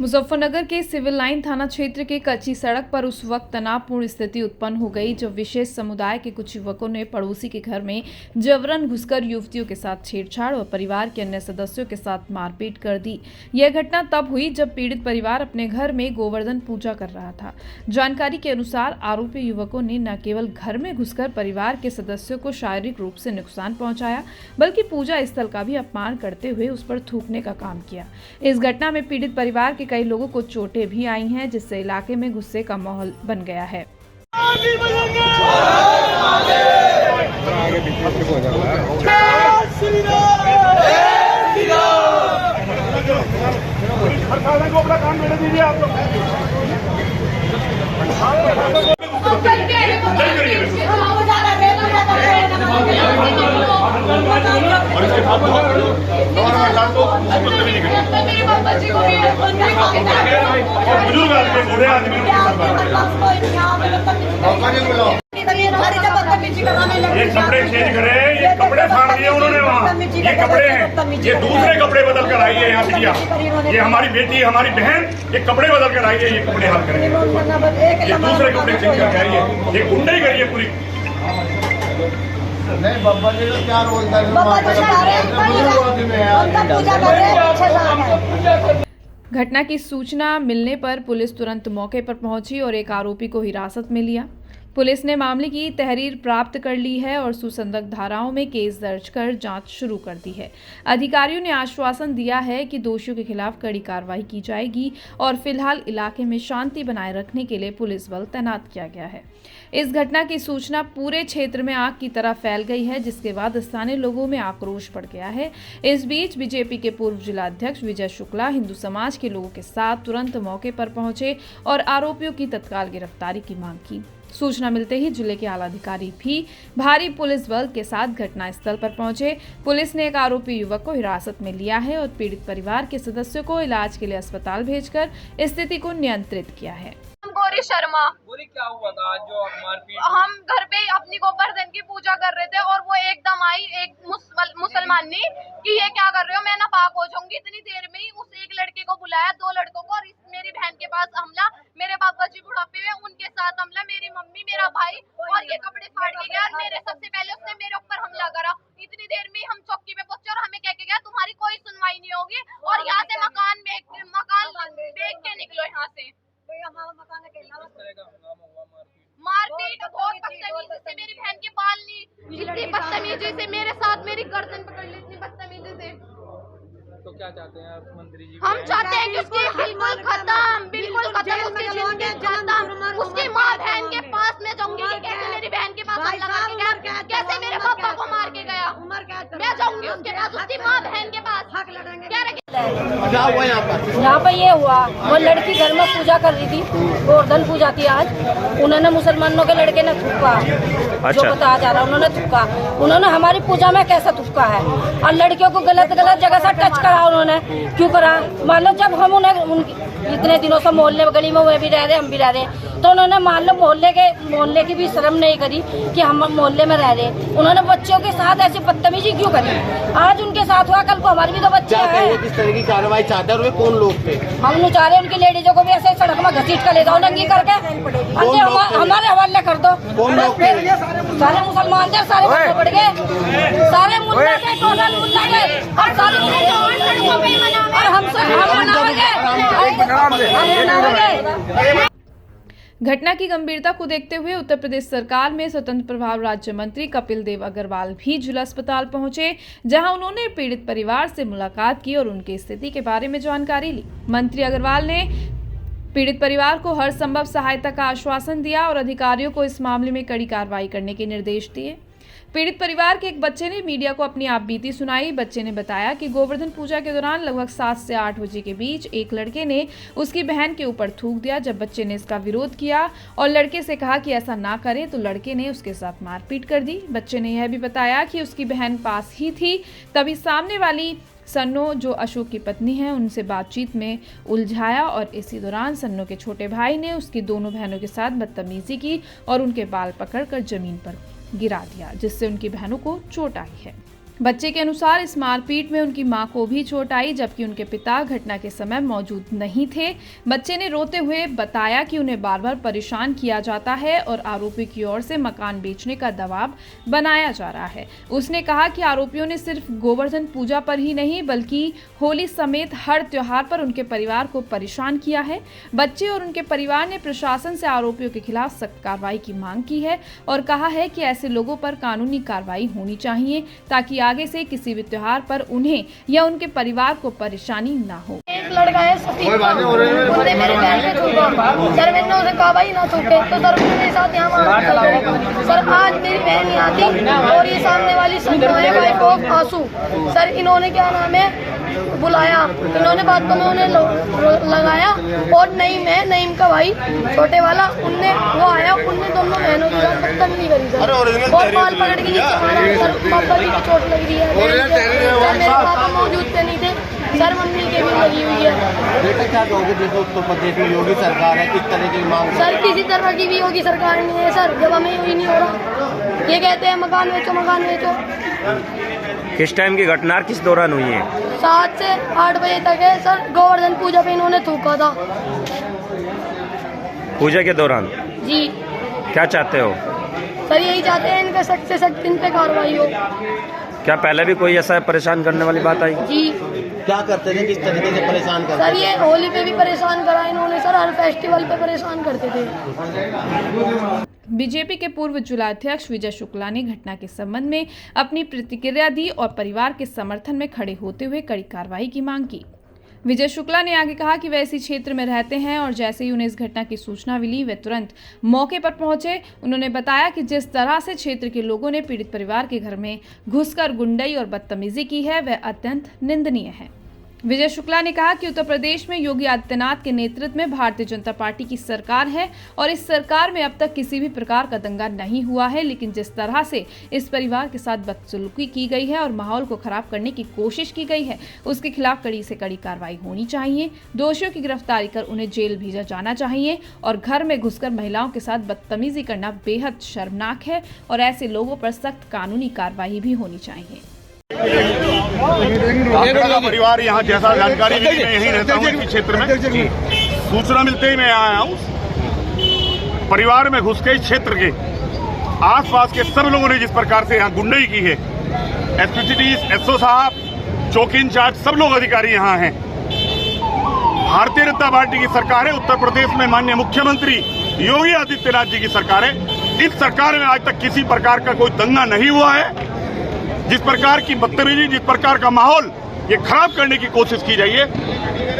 मुजफ्फरनगर के civil line थाना क्षेत्र के कच्ची सड़क पर उस वक्त तनावपूर्ण स्थिति उत्पन्न हो गई जब विशेष समुदाय के कुछ युवकों ने पड़ोसी के घर में जबरन घुसकर युवतियों के साथ छेड़छाड़ और परिवार के अन्य सदस्यों के साथ मारपीट कर दी। यह घटना तब हुई जब पीड़ित परिवार अपने घर में गोवर्धन पूजा कर रहा था। जानकारी के अनुसार आरोपी युवकों ने न केवल घर में घुसकर परिवार के सदस्यों को शारीरिक रूप से नुकसान पहुंचाया, बल्कि पूजा स्थल का भी अपमान करते हुए उस पर थूकने का काम किया। इस घटना में पीड़ित परिवार के कई लोगों को चोटें भी आई हैं, जिससे इलाके में गुस्से का माहौल बन गया है। बुजुर्ग आदमी बूढ़े आदमी ये कपड़े चेंज करे, ये कपड़े फाड़ दिए उन्होंने वहाँ। ये कपड़े हैं, ये दूसरे कपड़े बदल कर आई है यहाँ बिटिया। ये हमारी बेटी, हमारी बहन, ये कपड़े बदल कर आई है, ये कपड़े हाल करेंगे, ये दूसरे कपड़े चेंज करके आई है, ये गुंडे करी है पूरी। नहीं बाबा जी तो क्या रोल घटना की सूचना मिलने पर पुलिस तुरंत मौके पर पहुंची और एक आरोपी को हिरासत में लिया। पुलिस ने मामले की तहरीर प्राप्त कर ली है और सुसंगत धाराओं में केस दर्ज कर जांच शुरू कर दी है। अधिकारियों ने आश्वासन दिया है कि दोषियों के खिलाफ कड़ी कार्रवाई की जाएगी और फिलहाल इलाके में शांति बनाए रखने के लिए पुलिस बल तैनात किया गया है। इस घटना की सूचना पूरे क्षेत्र में आग की तरह फैल गई है, जिसके बाद स्थानीय लोगों में आक्रोश बढ़ गया है। इस बीच बीजेपी के पूर्व जिला अध्यक्ष विजय शुक्ला हिंदू समाज के लोगों के साथ तुरंत मौके पर पहुंचे और आरोपियों की तत्काल गिरफ्तारी की मांग की। सूचना मिलते ही जिले के आला अधिकारी भी भारी पुलिस बल के साथ घटनास्थल पर पहुंचे। पुलिस ने एक आरोपी युवक को हिरासत में लिया है और पीड़ित परिवार के सदस्यों को इलाज के लिए अस्पताल भेजकर स्थिति को नियंत्रित किया है। गौरी शर्मा। गौरी, क्या हुआ था आज जो मारपीट? हम घर पे अपनी गोवर्धन की पूजा कर रहे थे और वो एकदम आई एक मुसलमान ने कि ये क्या कर रहे हो, मैं नापाक हो जाऊंगी। इतनी देर में ही उस एक लड़के को बुलाया, दो लड़कों को, और मेरी बहन के पास हमला, मेरे पापा जी बुढ़ापे में उनके साथ हमला, मेरी मम्मी, मेरा भाई, और ये कपड़े फाड़ के गया। मेरे सबसे पहले उसने मेरे ऊपर हमला करा। इतनी देर में हम चौकी पे पहुंचे और हमें कह के गया तुम्हारी कोई सुनवाई नहीं होगी और यहाँ से मकान बेच के निकलो यहाँ से। मारपीट बहुत बदतमीजी से, मेरी बहन के बाल नहीं, इतनी बदतमीजी से मेरे साथ मेरी गर्दन पकड़ ली, इतनी बदतमीजी से। तो क्या चाहते हैं आप मंत्री जी? हम चाहते हैं कि उसकी बिल्कुल खत्म, उसकी जिंदगी खत्म। उसकी माँ बहन के पास मैं जाऊंगी कि कैसे मेरी बहन के पास हमला करके गया, कैसे मेरे पापा को मार के गया। मैं जाऊंगी उसके पास, उसकी माँ बहन के पास। क्या हुआ यहाँ पर? यहाँ पे ये हुआ, वो लड़की घर में पूजा कर रही थी, गोवर्धन पूजा थी आज। उन्होंने मुसलमानों के लड़के ने थूका, जो बताया जा रहा, उन्होंने थूका। उन्होंने हमारी पूजा में कैसा थूका है और लड़कियों को गलत जगह से टच करा। उन्होंने क्यों करा? मान लो जब हम उन्हें इतने दिनों से मोहल्ले गली में वो भी रह रहे, हम भी रह रहे, तो उन्होंने मान लो मोहल्ले की भी शर्म नहीं करी कि हम मोहल्ले में रह रहे। उन्होंने बच्चों के साथ ऐसी बदतमीजी क्यों करी? आज उनके साथ हुआ, कल को हमारे भी तो बच्चे हैं। किस तरह की कार्रवाई चाहते हैं और वे कौन लोग थे? हम चाह रहे उनकी लेडीजों को भी ऐसे सड़क में घसीट कर ले जाओ, नंगी करके हमारे हवाले कर दो। सारे मुसलमान थे, सारे बच्चे बढ़ गए, सारे मुल्ला थे, टोटल मुल्ला थे, और सारे और हमसे घटना की गंभीरता को देखते हुए उत्तर प्रदेश सरकार में स्वतंत्र प्रभार राज्य मंत्री कपिल देव अग्रवाल भी जिला अस्पताल पहुंचे, जहां उन्होंने पीड़ित परिवार से मुलाकात की और उनकी स्थिति के बारे में जानकारी ली। मंत्री अग्रवाल ने पीड़ित परिवार को हर संभव सहायता का आश्वासन दिया और अधिकारियों को इस मामले में कड़ी कार्रवाई करने के निर्देश दिए। पीड़ित परिवार के एक बच्चे ने मीडिया को अपनी आपबीती सुनाई। बच्चे ने बताया कि गोवर्धन पूजा के दौरान लगभग 7 से 8 बजे के बीच एक लड़के ने उसकी बहन के ऊपर थूक दिया। जब बच्चे ने इसका विरोध किया और लड़के से कहा कि ऐसा ना करे, तो लड़के ने उसके साथ मारपीट कर दी। बच्चे ने यह भी बताया कि उसकी बहन पास ही थी, तभी सामने वाली सन्नो, जो अशोक की पत्नी है, उनसे बातचीत में उलझाया और इसी दौरान सन्नो के छोटे भाई ने उसकी दोनों बहनों के साथ बदतमीजी की और उनके बाल पकड़कर जमीन पर गिरा दिया, जिससे उनकी बहनों को चोट आई है। बच्चे के अनुसार इस मारपीट में उनकी मां को भी चोट आई, जबकि उनके पिता घटना के समय मौजूद नहीं थे। बच्चे ने रोते हुए बताया कि उन्हें बार बार परेशान किया जाता है और आरोपी की ओर से मकान बेचने का दबाव बनाया जा रहा है। उसने कहा कि आरोपियों ने सिर्फ गोवर्धन पूजा पर ही नहीं बल्कि होली समेत हर त्योहार पर उनके परिवार को परेशान किया है। बच्चे और उनके परिवार ने प्रशासन से आरोपियों के खिलाफ सख्त कार्रवाई की मांग की है और कहा है कि ऐसे लोगों पर कानूनी कार्रवाई होनी चाहिए ताकि आगे से किसी भी त्योहार पर उन्हें या उनके परिवार को परेशानी ना हो। एक लड़का है सफीक, उसने मेरी बहन पे थूका। सर मैंने उसे कहा भाई ना थूके, तो सर मेरे साथ यहाँ मार चल गए। सर आज मेरी बहन यहाँ थी और ये सामने वाली संजना है वाइफ ऑफ आंसू। सर इन्होंने क्या नाम है बुलाया, इन्होंने बातों में उन्हें लगाया और नईम का भाई छोटे वाला उनने वो आया, उनने दोनों बहनों की साथ बदतमीजी करी सर और बाल पकड़ के नीचे मारा। सर पापा की चोट लग रही है, सर मेरे पापा मौजूद पे नहीं थे, सर मम्मी के भी लगी हुई है। बेटा क्या कहोगे जैसे उत्तर प्रदेश में योगी सरकार है, किस तरह की मांग? सर किसी तरह की भी योगी सरकार नहीं है सर, जब हमें यही नहीं हो रहा। ये कहते हैं मकान बेचो मकान बेचो। किस टाइम की घटना किस दौरान हुई है? 7 से 8 बजे तक है सर। गोवर्धन पूजा पे इन्होंने थूका था। पूजा के दौरान? जी। क्या चाहते हो? सर यही चाहते हैं इनका सख्त से सख्त इन पे कार्रवाई हो। क्या पहले भी कोई ऐसा परेशान करने वाली बात आई? जी। क्या करते थे, किस तरीके से परेशान करते? सर ये होली पे भी परेशान करा इन्होंने सर, हर फेस्टिवल पे परेशान करते थे। बीजेपी के पूर्व जिलाध्यक्ष विजय शुक्ला ने घटना के संबंध में अपनी प्रतिक्रिया दी और परिवार के समर्थन में खड़े होते हुए कड़ी कार्रवाई की मांग की। विजय शुक्ला ने आगे कहा कि वे इसी क्षेत्र में रहते हैं और जैसे ही उन्हें इस घटना की सूचना मिली वे तुरंत मौके पर पहुंचे। उन्होंने बताया कि जिस तरह से क्षेत्र के लोगों ने पीड़ित परिवार के घर में घुसकर गुंडई और बदतमीजी की है वह अत्यंत निंदनीय है। विजय शुक्ला ने कहा कि उत्तर प्रदेश में योगी आदित्यनाथ के नेतृत्व में भारतीय जनता पार्टी की सरकार है और इस सरकार में अब तक किसी भी प्रकार का दंगा नहीं हुआ है, लेकिन जिस तरह से इस परिवार के साथ बदसलूकी की गई है और माहौल को खराब करने की कोशिश की गई है उसके खिलाफ कड़ी से कड़ी कार्रवाई होनी चाहिए। दोषियों की गिरफ्तारी कर उन्हें जेल भेजा जाना चाहिए और घर में घुसकर महिलाओं के साथ बदतमीजी करना बेहद शर्मनाक है और ऐसे लोगों पर सख्त कानूनी कार्रवाई भी होनी चाहिए। आपका परिवार यहाँ जैसा जानकारी मिली, मैं यहीं रहता हूँ इसी क्षेत्र में। सूचना मिलते ही मैं आया हूँ। परिवार में घुस के इस क्षेत्र के आसपास के सब लोगों ने जिस प्रकार से यहाँ गुंडई की है, एसपीसीडी, एसओ साहब, चौकी इंचार्ज, सब लोग अधिकारी यहाँ हैं। भारतीय जनता पार्टी की सरकार है, उत्तर प्रदेश में माननीय मुख्यमंत्री योगी आदित्यनाथ जी की सरकार है। इस सरकार में आज तक किसी प्रकार का कोई दंगा नहीं हुआ है। जिस प्रकार की बदतमीजी, जिस प्रकार का माहौल ये खराब करने की कोशिश की जाइए,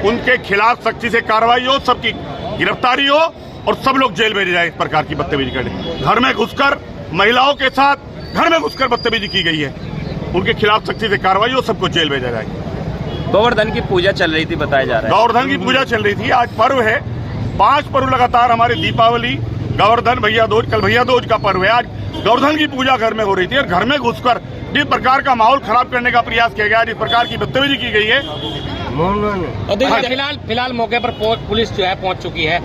उनके खिलाफ सख्ती से कार्रवाई हो, सबकी गिरफ्तारी हो और सब लोग जेल भेजे जाए। इस प्रकार की बदतमीजी करने, घर में घुसकर महिलाओं के साथ घर में घुसकर बदतमीजी की गई है, उनके खिलाफ सख्ती से कार्रवाई हो, सबको जेल भेजा जाए। गोवर्धन की पूजा चल रही थी बताया जा रहा है। गोवर्धन की पूजा चल रही थी, आज पर्व है। 5 पर्व लगातार हमारे दीपावली, गोवर्धन, भैया दूज, कल भैया दूज का पर्व है। आज गोवर्धन की पूजा घर में हो रही थी और घर में घुसकर जिस प्रकार का माहौल खराब करने का प्रयास किया गया, जिस प्रकार की बदतमीजी की गई है, फिलहाल मौके पर पुलिस जो है पहुंच चुकी है।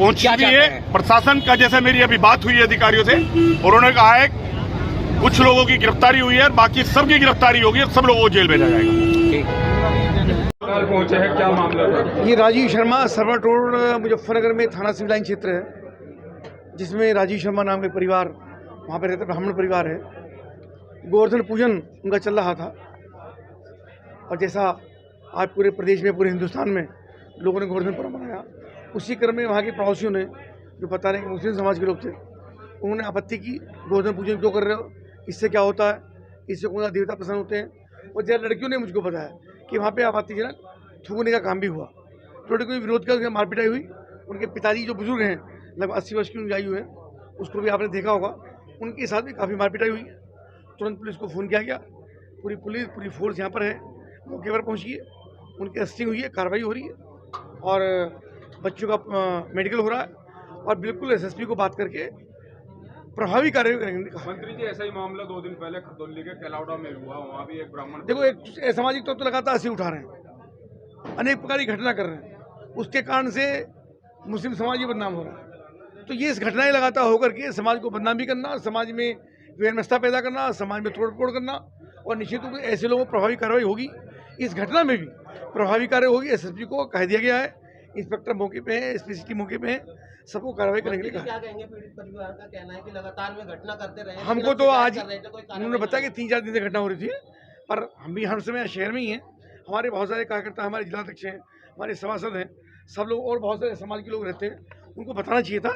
प्रशासन का, जैसे मेरी अभी बात हुई है अधिकारियों से, उन्होंने कहा है कुछ लोगों की गिरफ्तारी हुई है, बाकी सबकी गिरफ्तारी होगी और सब लोगों को जेल भेजा जाएगा। पहुंचे हैं, क्या मामला था? ये राजीव शर्मा सरवट रोड मुजफ्फरनगर में थाना सिविल लाइन क्षेत्र है, जिसमें राजीव शर्मा नाम के परिवार वहाँ पे रहते, ब्राह्मण परिवार है। गोवर्धन पूजन उनका चल रहा था और जैसा आज पूरे प्रदेश में, पूरे हिंदुस्तान में लोगों ने गोवर्धन पर्व मनाया, उसी क्रम में वहाँ के पड़ोसियों ने, जो बता रहे हैं कि मुस्लिम समाज के लोग थे, उन्होंने आपत्ति की, गोवर्धन पूजन क्यों कर रहे हो, इससे क्या होता है, इससे कौन सा देवता प्रसन्न होते हैं। और जब लड़कियों ने मुझको बताया कि वहाँ पे आपत्तिजनक थूकने का काम भी हुआ, तो कोई विरोध कर मारपीटाई हुई। उनके पिताजी जो बुजुर्ग हैं, लगभग 80 वर्ष की उनकी आयु है, उसको भी आपने देखा होगा, उनके साथ भी काफ़ी मारपीटाई हुई। तुरंत पुलिस को फ़ोन किया गया, पूरी पुलिस, पूरी फोर्स यहाँ पर है, मौके पर पहुँची है, उनकी अरेस्टिंग हुई है, कार्रवाई हो रही है और बच्चों का मेडिकल हो रहा है और बिल्कुल एसएसपी को बात करके प्रभावी कार्रवाई करेंगे। मंत्री जी, ऐसा ही मामला 2 दिन पहले खरदौली के केलावड़ा में हुआ, वहाँ भी एक ब्राह्मण, देखो एक सामाजिक तत्व तो लगातार ऐसे उठा रहे हैं, अनेक प्रकार की घटना कर रहे हैं, उसके कारण से मुस्लिम समाज ही बदनाम हो रहा है। तो ये घटनाएं लगातार होकर के समाज को बदनाम भी करना, समाज में व्यवस्था पैदा करना, समाज में तोड़ फोड़ करना और निश्चित रूप से ऐसे लोगों पर प्रभावी कार्रवाई होगी। इस घटना में भी प्रभावी कार्रवाई होगी। एसएसपी को कह दिया गया है, इंस्पेक्टर मौके पे है, एसपी सिटी मौके पे है, सबको कार्रवाई करने के लिए कहा। क्या कहेंगे? पीड़ित परिवार का कहना है कि लगातार में घटना करते रहे। हमको तो आज उन्होंने बताया कि 3-4 दिन से घटना हो रही थी, पर हम भी हर समय शहर में ही हैं। हमारे बहुत सारे कार्यकर्ता, हमारे जिलाध्यक्ष हैं, हमारे सभासद हैं, सब लोग और बहुत सारे समाज के लोग रहते हैं, उनको बताना चाहिए था।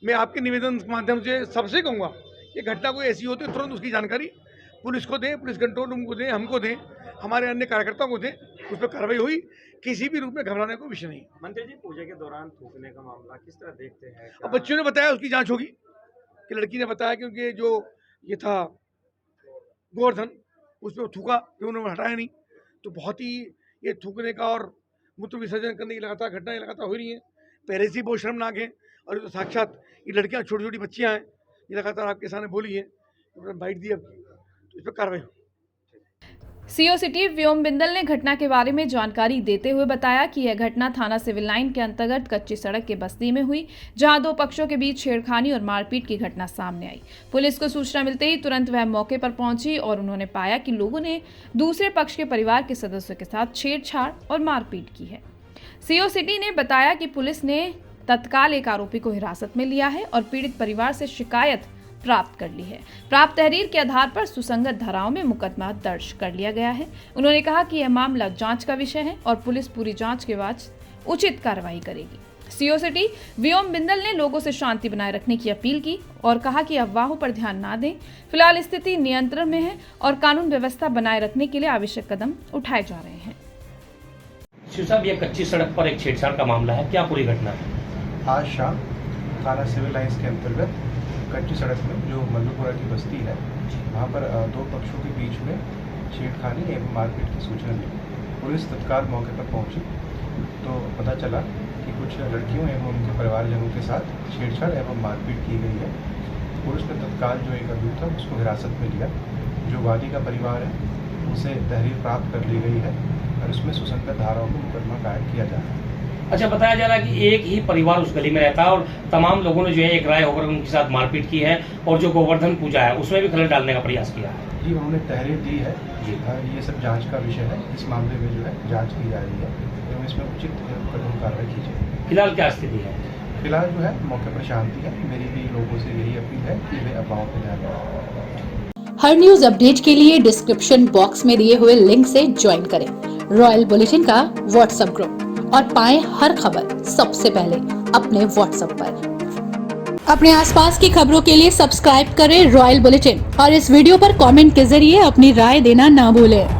मैं आपके निवेदन के माध्यम से सबसे कहूँगा कि घटना कोई ऐसी होती है तुरंत उसकी जानकारी पुलिस को दें, पुलिस कंट्रोल रूम को दें, हमको दें, हमारे अन्य कार्यकर्ताओं को दें, उस पर कार्रवाई हुई। किसी भी रूप में घबराने को विषय नहीं। मंत्री जी, पूजा के दौरान थूकने का मामला किस तरह देखते हैं? अब बच्चों ने बताया, उसकी जांच होगी कि लड़की ने बताया, क्योंकि जो ये था गोवर्धन, उसमें थूका कि उन्होंने हटाया नहीं, तो बहुत ही ये थूकने का और मूत्र विसर्जन करने की लगातार घटनाएं लगातार हो रही हैं। पहले से ही बहुत शर्मनाक है, और ये तो साक्षात ये लड़कियां, छोटी छोटी बच्चियां हैं, ये लगातार आपके सामने बोली है, उन्होंने बाइट दी, अब तो इस पर कार्रवाई हो। सीओ सिटी व्योम बिंदल ने घटना के बारे में जानकारी देते हुए बताया कि यह घटना थाना सिविल लाइन के अंतर्गत कच्ची सड़क के बस्ती में हुई, जहां 2 पक्षों के बीच छेड़खानी और मारपीट की घटना सामने आई। पुलिस को सूचना मिलते ही तुरंत वह मौके पर पहुंची और उन्होंने पाया कि लोगों ने दूसरे पक्ष के परिवार के सदस्यों के साथ छेड़छाड़ और मारपीट की है। सीओ सिटी ने बताया कि पुलिस ने तत्काल एक आरोपी को हिरासत में लिया है और पीड़ित परिवार से शिकायत प्राप्त कर ली है। प्राप्त तहरीर के आधार पर सुसंगत धाराओं में मुकदमा दर्ज कर लिया गया है। उन्होंने कहा कि यह मामला जांच का विषय है और पुलिस पूरी जांच के बाद उचित कार्रवाई करेगी। सीओ सिटी व्योम बिंदल ने लोगों से शांति बनाए रखने की अपील की और कहा कि अफवाहों पर ध्यान न दें। फिलहाल स्थिति नियंत्रण में है और कानून व्यवस्था बनाए रखने के लिए आवश्यक कदम उठाए जा रहे हैं। शिव साहब, ये कच्ची सड़क पर एक छेड़छाड़ का मामला है, क्या पूरी घटना है? आज शाम थाना सिविल लाइन्स के अंतर्गत कच्ची सड़क में जो मल्लूपुरा की बस्ती है, वहाँ पर 2 पक्षों के बीच में छेड़खानी एवं मारपीट की सूचना मिली। पुलिस तत्काल मौके पर पहुंची तो पता चला कि कुछ लड़कियों एवं उनके परिवारजनों के साथ छेड़छाड़ एवं मारपीट की गई है। पुलिस ने तत्काल जो एक अभियुक्त था उसको हिरासत में लिया। जो वादी का परिवार है उसे तहरीर प्राप्त कर ली गई है और उसमें सुसंगत धाराओं में मुकदमा कायम किया जा रहा है। अच्छा, बताया जा रहा है कि एक ही परिवार उस गली में रहता है और तमाम लोगों ने जो है एक राय होकर उनके साथ मारपीट की है और जो गोवर्धन पूजा है उसमें भी खलल डालने का प्रयास किया है। जी, उन्होंने तहरीर दी है जी। ये सब जांच का विषय है। इस मामले में जो है जांच की जा रही है एवं इसमें उचित कदम कार्रवाई की जाए। फिलहाल क्या स्थिति है? फिलहाल जो है मौके पर शांति है। मेरी भी लोगों से यही अपील है कि वे अफवाहों पर ध्यान दें। हर न्यूज अपडेट के लिए डिस्क्रिप्शन बॉक्स में दिए हुए लिंक से ज्वाइन करें रॉयल बुलेटिन का व्हाट्सएप ग्रुप और पाएं हर खबर सबसे पहले अपने व्हाट्सएप पर। अपने आसपास की खबरों के लिए सब्सक्राइब करें रॉयल बुलेटिन और इस वीडियो पर कमेंट के जरिए अपनी राय देना ना भूलें।